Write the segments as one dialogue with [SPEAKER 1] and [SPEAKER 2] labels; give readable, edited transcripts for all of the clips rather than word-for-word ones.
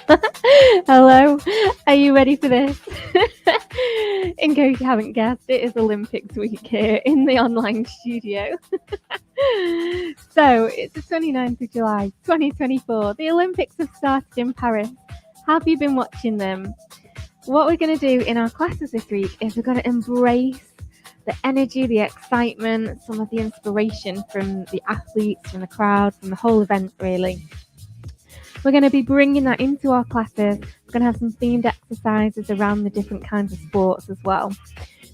[SPEAKER 1] Hello, are you ready for this? In case you haven't guessed, it is Olympics week here in the online studio. So it's the 29th of July 2024. The Olympics have started in Paris. Have you been watching them? What we're going to do in our classes this week is we're going to embrace the energy, the excitement, some of the inspiration from the athletes, from the crowd, from the whole event really. We're going to be bringing that into our classes. We're going to have some themed exercises around the different kinds of sports as well.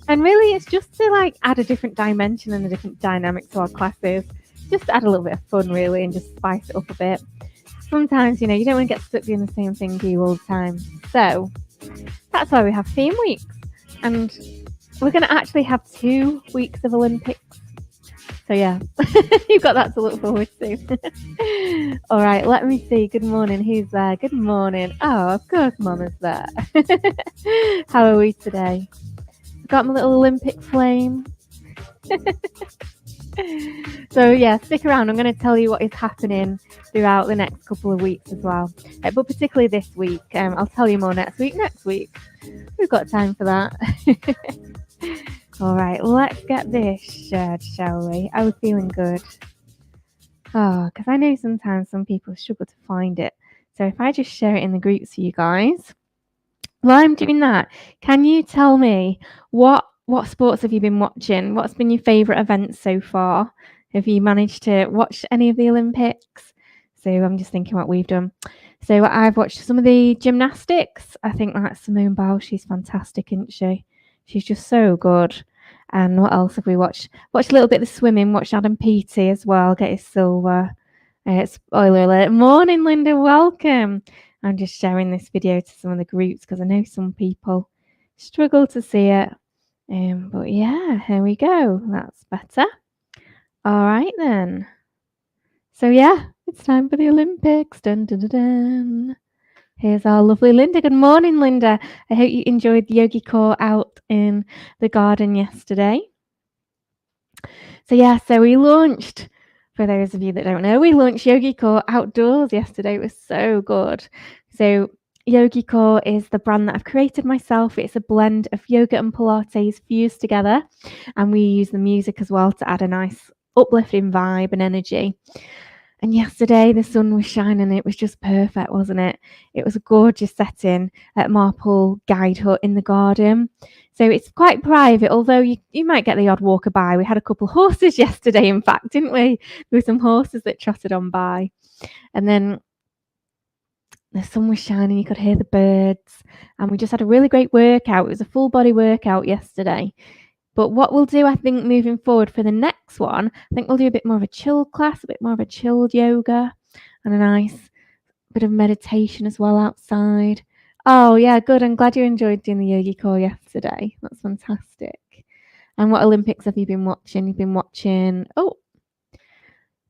[SPEAKER 1] And really, it's just to add a different dimension and a different dynamic to our classes. Just add a little bit of fun, really, and just spice it up a bit. Sometimes, you don't want to get stuck doing the same thing to you all the time. So that's why we have theme weeks. And we're going to actually have 2 weeks of Olympics. So yeah, you've got that to look forward to. All right, let me see. Good morning. Who's there? Good morning. Oh, of course, Mama's there. How are we today? I've got my little Olympic flame. So yeah, stick around. I'm going to tell you what is happening throughout the next couple of weeks as well. But particularly this week. I'll tell you more next week. We've got time for that. All right, let's get this shared, shall we? Are we feeling good? Oh, because I know sometimes some people struggle to find it. So if I just share it in the groups for you guys. While I'm doing that, can you tell me what sports have you been watching? What's been your favourite events so far? Have you managed to watch any of the Olympics? So I'm just thinking what we've done. So I've watched some of the gymnastics. I think that's Simone Biles. She's fantastic, isn't she? She's just so good. And what else have we watched? Watched a little bit of the swimming. Watched Adam Peaty as well, get his silver. Spoiler alert. Morning, Linda. Welcome. I'm just sharing this video to some of the groups because I know some people struggle to see it. But yeah, here we go. That's better. All right then. So yeah, it's time for the Olympics. Dun, dun, dun, dun. Here's our lovely Linda. Good morning, Linda. I hope you enjoyed the YogiCore out in the garden yesterday. So yeah, we launched, for those of you that don't know, we launched YogiCore outdoors yesterday. It was so good. So YogiCore is the brand that I've created myself. It's a blend of yoga and Pilates fused together. And we use the music as well to add a nice uplifting vibe and energy. And yesterday the sun was shining. It was just perfect, wasn't it? It was a gorgeous setting at Marple Guide Hut in the garden. So it's quite private, although you might get the odd walker by. We had a couple of horses yesterday, in fact, didn't we? There were some horses that trotted on by. And then the sun was shining, you could hear the birds. And we just had a really great workout. It was a full body workout yesterday. But what we'll do, I think, moving forward for the next one, I think we'll do a bit more of a chill class, a bit more of a chilled yoga and a nice bit of meditation as well outside. Oh, yeah, good. I'm glad you enjoyed doing the YogiCore yesterday. That's fantastic. And what Olympics have you been watching? You've been watching,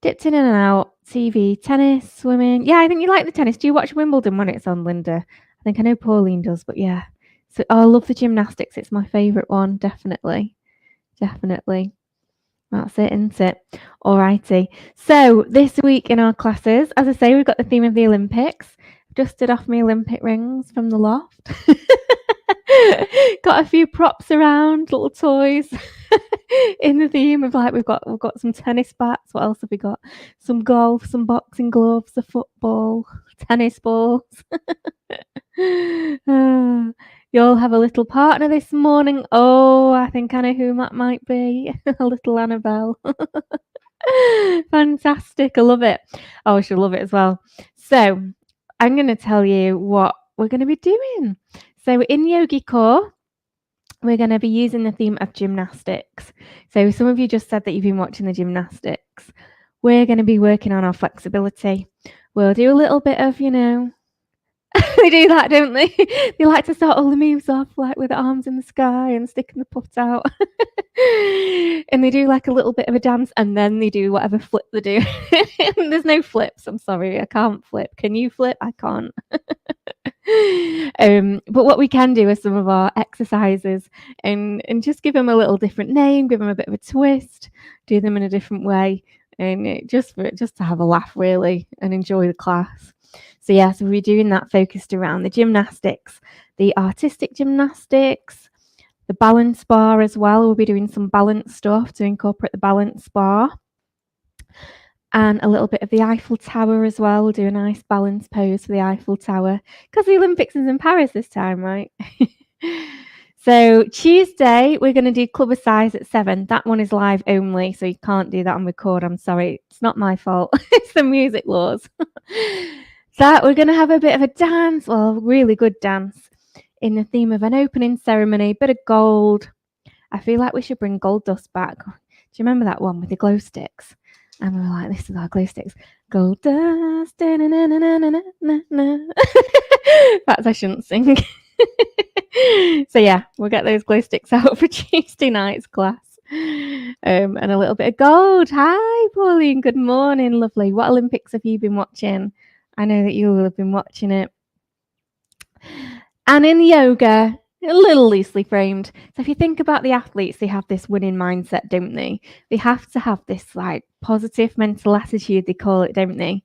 [SPEAKER 1] dipped in and out, TV, tennis, swimming. Yeah, I think you like the tennis. Do you watch Wimbledon when it's on, Linda? I think I know Pauline does, but yeah. So I love the gymnastics. It's my favourite one, definitely. That's it, isn't it? Alrighty. So this week in our classes, as I say, we've got the theme of the Olympics. Dusted off my Olympic rings from the loft. Got a few props around, little toys in the theme of we've got some tennis bats. What else have we got? Some golf, some boxing gloves, a football, tennis balls. You'll have a little partner this morning. Oh, I think I know who that might be. A little Annabelle. Fantastic. I love it. Oh, she'll love it as well. So I'm going to tell you what we're going to be doing. So in YogiCore, we're going to be using the theme of gymnastics. So some of you just said that you've been watching the gymnastics. We're going to be working on our flexibility. We'll do a little bit of, they do that, don't they? They like to start all the moves off with the arms in the sky and sticking the putt out. And they do a little bit of a dance and then they do whatever flip they do. There's no flips. I'm sorry, I can't flip. Can you flip? I can't. But what we can do is some of our exercises and just give them a little different name, give them a bit of a twist, do them in a different way. and just to have a laugh really and enjoy the class. So yeah, so we'll be doing that focused around the gymnastics, the artistic gymnastics, the balance bar as well. We'll be doing some balance stuff to incorporate the balance bar. And a little bit of the Eiffel Tower as well. We'll do a nice balance pose for the Eiffel Tower because the Olympics is in Paris this time, right? So Tuesday, we're going to do CLUBBERCISE at 7. That one is live only, so you can't do that on record. I'm sorry. It's not my fault. It's the music laws. So we're going to have a bit of a dance, well, really good dance, in the theme of an opening ceremony, bit of gold. I feel like we should bring gold dust back. Do you remember that one with the glow sticks? And we were like, this is our glow sticks. Gold dust. Perhaps I shouldn't sing. So yeah, we'll get those glow sticks out for Tuesday night's class. And a little bit of gold. Hi, Pauline. Good morning. Lovely. What Olympics have you been watching? I know that you will have been watching it. And in yoga, a little loosely framed. So if you think about the athletes, they have this winning mindset, don't they? They have to have this like positive mental attitude, they call it, don't they?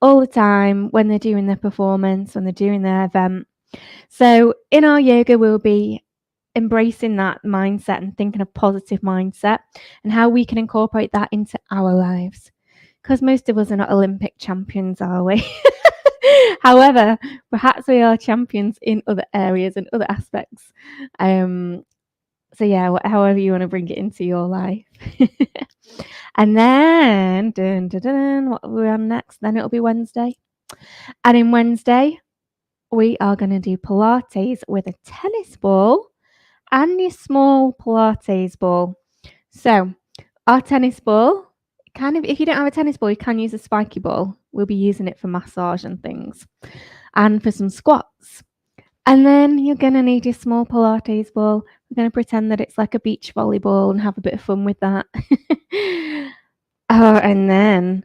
[SPEAKER 1] All the time when they're doing their performance, when they're doing their event. So in our yoga, we'll be embracing that mindset and thinking of positive mindset and how we can incorporate that into our lives. Because most of us are not Olympic champions, are we? However, perhaps we are champions in other areas and other aspects. So yeah, however you want to bring it into your life. And then, what are we on next? Then it'll be Wednesday. And in Wednesday, we are going to do Pilates with a tennis ball and your small Pilates ball. So our tennis ball, kind of, if you don't have a tennis ball, you can use a spiky ball. We'll be using it for massage and things and for some squats. And then you're going to need your small Pilates ball. We're going to pretend that it's like a beach volleyball and have a bit of fun with that. And then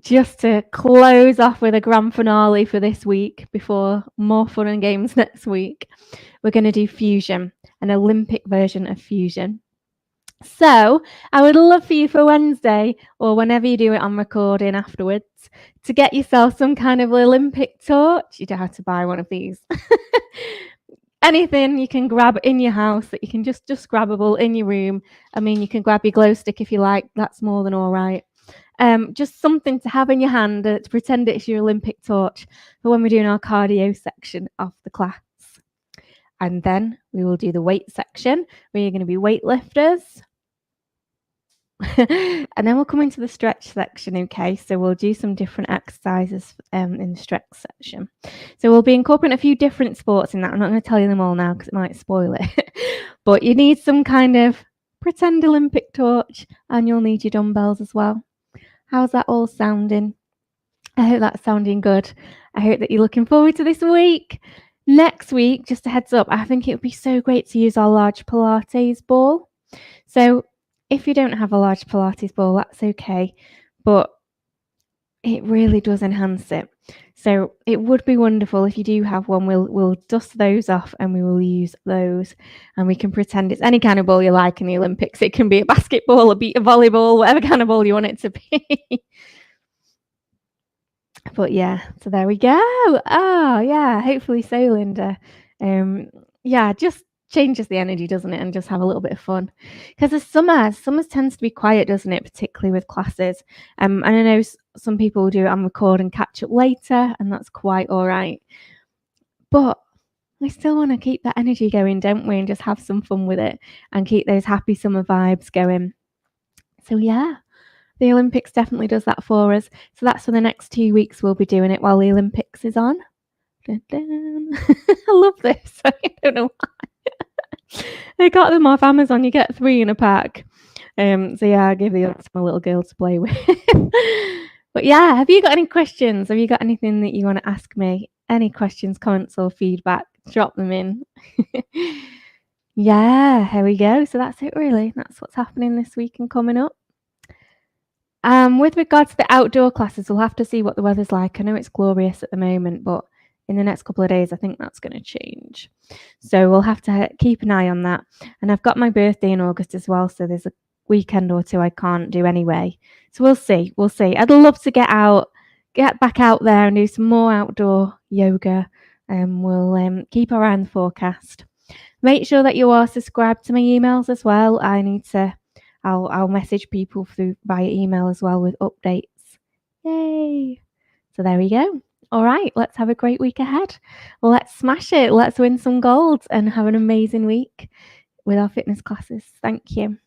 [SPEAKER 1] just to close off with a grand finale for this week before more fun and games next week, we're going to do fusion, an Olympic version of fusion. So I would love for you for Wednesday or whenever you do it on recording afterwards to get yourself some kind of Olympic torch. You don't have to buy one of these. Anything you can grab in your house that you can just grabbable in your room. I mean, you can grab your glow stick if you like. That's more than all right. Just something to have in your hand to pretend it's your Olympic torch for when we're doing our cardio section of the class. And then we will do the weight section where you're going to be weightlifters. And then we'll come into the stretch section, okay? So we'll do some different exercises in the stretch section. So we'll be incorporating a few different sports in that. I'm not going to tell you them all now because it might spoil it. But you need some kind of pretend Olympic torch and you'll need your dumbbells as well. How's that all sounding? I hope that's sounding good. I hope that you're looking forward to this week. Next week, just a heads up, I think it would be so great to use our large Pilates ball. So if you don't have a large Pilates ball, that's okay, but it really does enhance it. So it would be wonderful if you do have one. We'll dust those off and we will use those, and we can pretend it's any kind of ball you like in the Olympics. It can be a basketball, a volleyball, whatever kind of ball you want it to be. But yeah, so there we go. Oh yeah, hopefully so, Linda. Yeah, just changes the energy, doesn't it? And just have a little bit of fun. Because the summers tends to be quiet, doesn't it? Particularly with classes. And I know some people do it on record and catch up later, and that's quite all right. But we still want to keep that energy going, don't we? And just have some fun with it and keep those happy summer vibes going. So yeah. The Olympics definitely does that for us. So that's for the next 2 weeks we'll be doing it while the Olympics is on. Dun, dun. I love this. I don't know why. I got them off Amazon. You get 3 in a pack. So yeah, I'll give the others to my little girl to play with. But yeah, have you got any questions? Have you got anything that you want to ask me? Any questions, comments or feedback? Drop them in. Yeah, here we go. So that's it really. That's what's happening this week and coming up. With regards to the outdoor classes, we'll have to see what the weather's like. I know it's glorious at the moment, but in the next couple of days, I think that's going to change. So we'll have to keep an eye on that. And I've got my birthday in August as well. So there's weekend or two I can't do anyway. So we'll see. I'd love to get back out there and do some more outdoor yoga. We'll keep our eye on the forecast. Make sure that you are subscribed to my emails as well. I'll message people via email as well with updates. Yay! So there we go. All right, let's have a great week ahead. Let's smash it. Let's win some gold and have an amazing week with our fitness classes. Thank you.